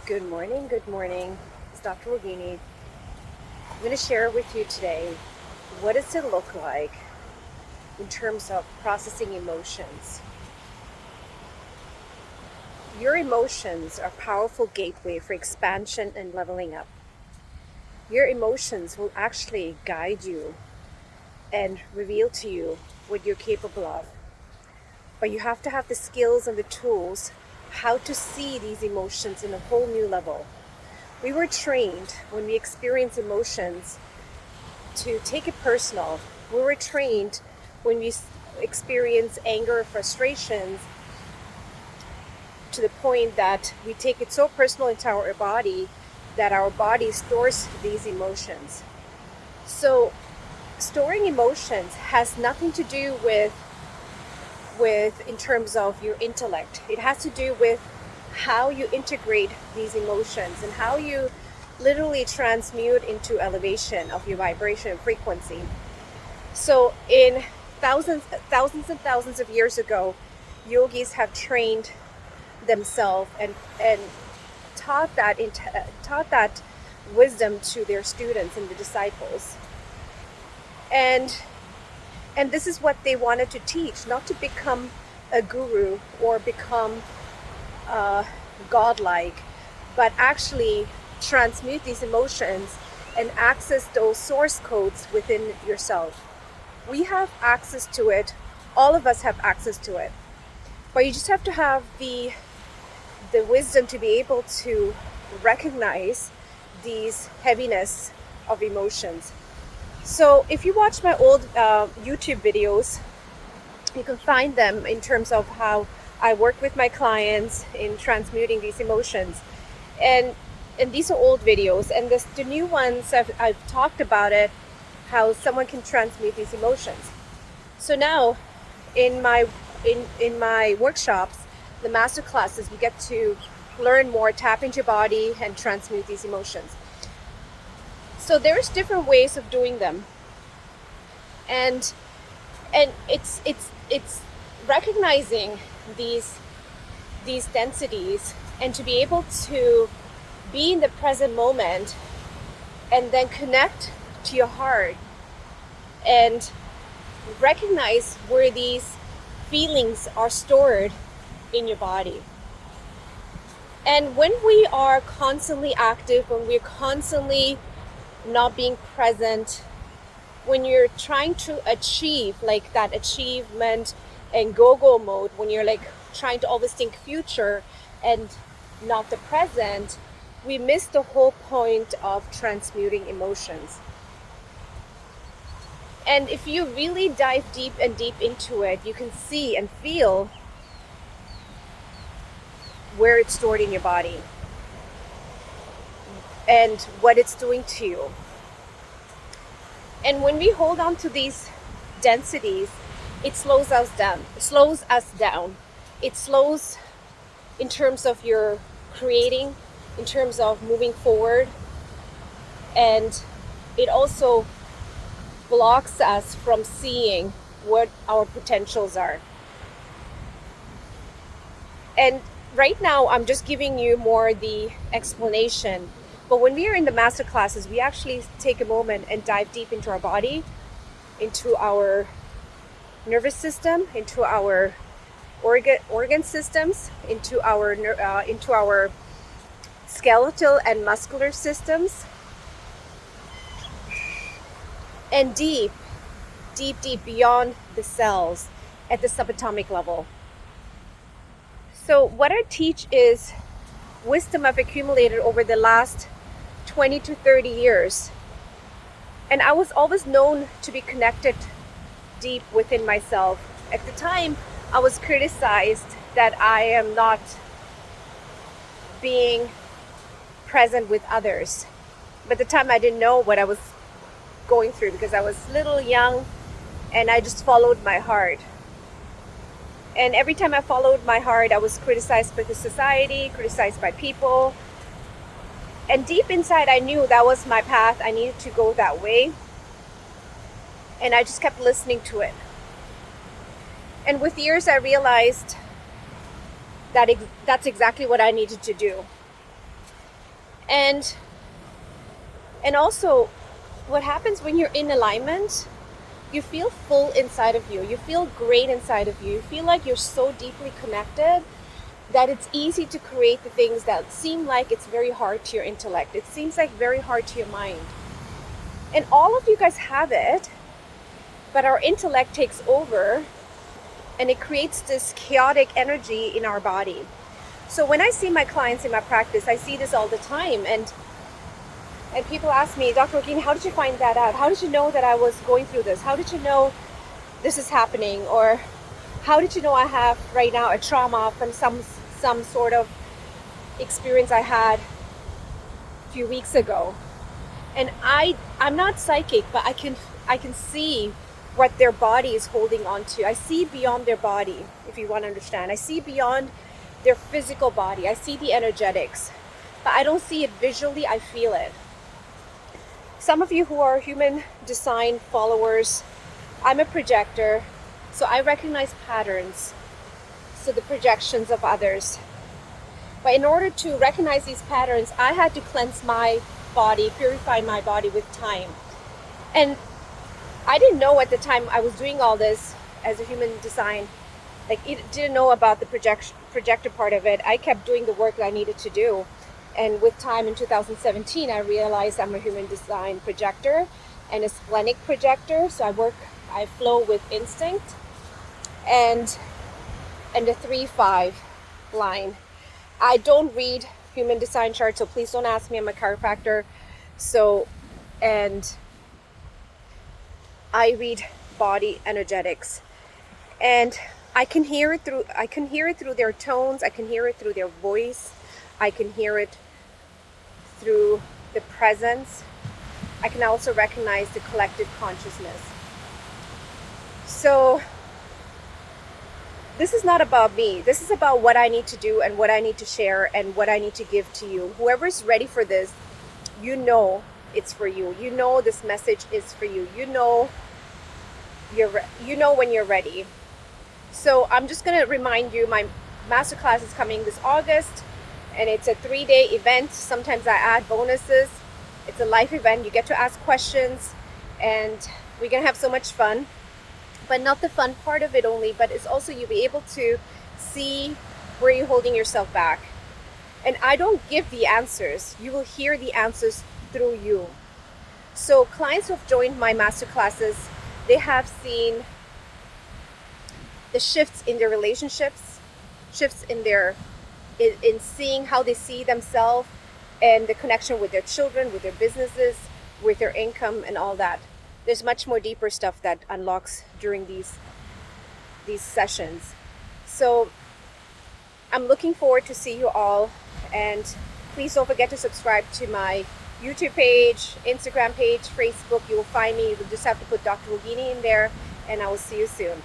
Good morning, good morning. It's Dr. Rogini. I'm going to share with you today what does it look like in terms of processing emotions. Your emotions are a powerful gateway for expansion and leveling up. Your emotions will actually guide you and reveal to you what you're capable of. But you have to have the skills and the tools how to see these emotions in a whole new level. We were trained when we experience emotions to take it personal. We were trained when we experience anger or frustrations to the point that we take it so personal into our body that our body stores these emotions. So storing emotions has nothing to do with in terms of your intellect. It has to do with how you integrate these emotions and how you literally transmute into elevation of your vibration and frequency. So in thousands and thousands of years ago, yogis have trained themselves and taught that wisdom to their students and the disciples. And this is what they wanted to teach, not to become a guru or become godlike, but actually transmute these emotions and access those source codes within yourself. We have access to it. All of us have access to it. But you just have to have the wisdom to be able to recognize these heaviness of emotions. So if you watch my old YouTube videos, you can find them in terms of how I work with my clients in transmuting these emotions. And these are old videos, and the new ones I've talked about it, how someone can transmute these emotions. So now in my workshops, the master classes, we get to learn more, tap into your body and transmute these emotions. So there's different ways of doing them, and it's recognizing these densities and to be able to be in the present moment and then connect to your heart and recognize where these feelings are stored in your body. And when we are constantly active, when we're constantly not being present, when you're trying to achieve like that achievement and go mode, when you're like trying to always think future and not the present, we miss the whole point of transmuting emotions. And if you really dive deep into it, you can see and feel where it's stored in your body and what it's doing to you. And when we hold on to these densities, it slows us down. It slows in terms of your creating, in terms of moving forward. And it also blocks us from seeing what our potentials are. And right now, I'm just giving you more the explanation. But when we are in the master classes, we actually take a moment and dive deep into our body, into our nervous system, into our organ systems, into our skeletal and muscular systems, and deep beyond the cells at the subatomic level. So what I teach is wisdom I've accumulated over the last 20 to 30 years. And I was always known to be connected deep within myself. At the time, I was criticized that I am not being present with others. But at the time, I didn't know what I was going through because I was little, young, and I just followed my heart. And every time I followed my heart, I was criticized by the society, criticized by people. And deep inside, I knew that was my path. I needed to go that way. And I just kept listening to it. And with years, I realized that that's exactly what I needed to do. And also, what happens when you're in alignment, you feel full inside of you. You feel great inside of you. You feel like you're so deeply connected that it's easy to create the things that seem like it's very hard to your intellect. It seems like very hard to your mind. And all of you guys have it, but our intellect takes over and it creates this chaotic energy in our body. So when I see my clients in my practice, I see this all the time. And people ask me, Dr. Yogini, how did you find that out? How did you know that I was going through this? How did you know this is happening? Or how did you know I have right now a trauma from some sort of experience I had a few weeks ago? And I'm not psychic, but I can see what their body is holding on to. I see beyond their body, if you want to understand. I see beyond their physical body. I see the energetics, but I don't see it visually. I feel it. Some of you who are human design followers, I'm a projector, so I recognize patterns, so the projections of others. But in order to recognize these patterns, I had to cleanse my body, purify my body with time. And I didn't know at the time I was doing all this as a human design, like, it didn't know about the projector part of it. I kept doing the work that I needed to do. And with time in 2017, I realized I'm a human design projector and a splenic projector. So I flow with instinct and the 3-5 line. I don't read human design charts, so please don't ask me. I'm a chiropractor. And I read body energetics, and I can hear it through their tones. I can hear it through their voice. I can hear it through the presence. I can also recognize the collective consciousness. So this is not about me. This is about what I need to do and what I need to share and what I need to give to you. Whoever's ready for this, you know it's for you. You know this message is for you. You know when you're ready. So I'm just going to remind you, my masterclass is coming this August, and it's a 3-day event. Sometimes I add bonuses. It's a live event. You get to ask questions, and we're going to have so much fun. But not the fun part of it only, but it's also you'll be able to see where you're holding yourself back. And I don't give the answers. You will hear the answers through you. So clients who have joined my masterclasses, they have seen the shifts in their relationships, shifts in seeing how they see themselves, and the connection with their children, with their businesses, with their income, and all that. There's much more deeper stuff that unlocks during these sessions. So I'm looking forward to see you all, and please don't forget to subscribe to my YouTube page, Instagram page, Facebook. You will find me. You will just have to put Dr. Yogini in there, and I will see you soon.